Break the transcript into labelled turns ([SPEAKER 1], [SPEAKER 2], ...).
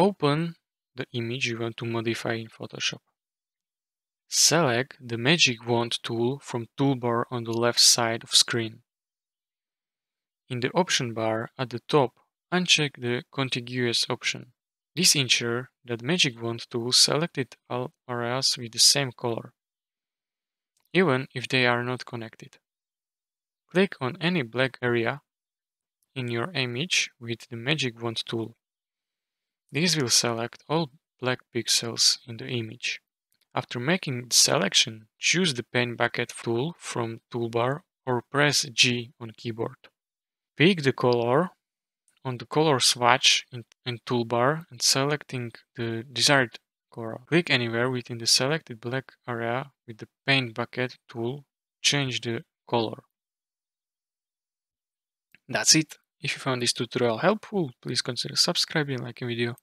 [SPEAKER 1] open the image you want to modify in Photoshop. Select the Magic Wand tool from toolbar on the left side of screen. In the option bar at the top, uncheck the contiguous option. This ensures that Magic Wand tool selected all areas with the same color, even if they are not connected. Click on any black area in your image with the Magic Wand tool. This will select all black pixels in the image. After making the selection, choose the Paint Bucket tool from toolbar or press G on keyboard. Pick the color on the color swatch in toolbar and selecting the desired color. Click anywhere within the selected black area with the Paint Bucket tool. Change the color. That's it. If you found this tutorial helpful, please consider subscribing and liking the video.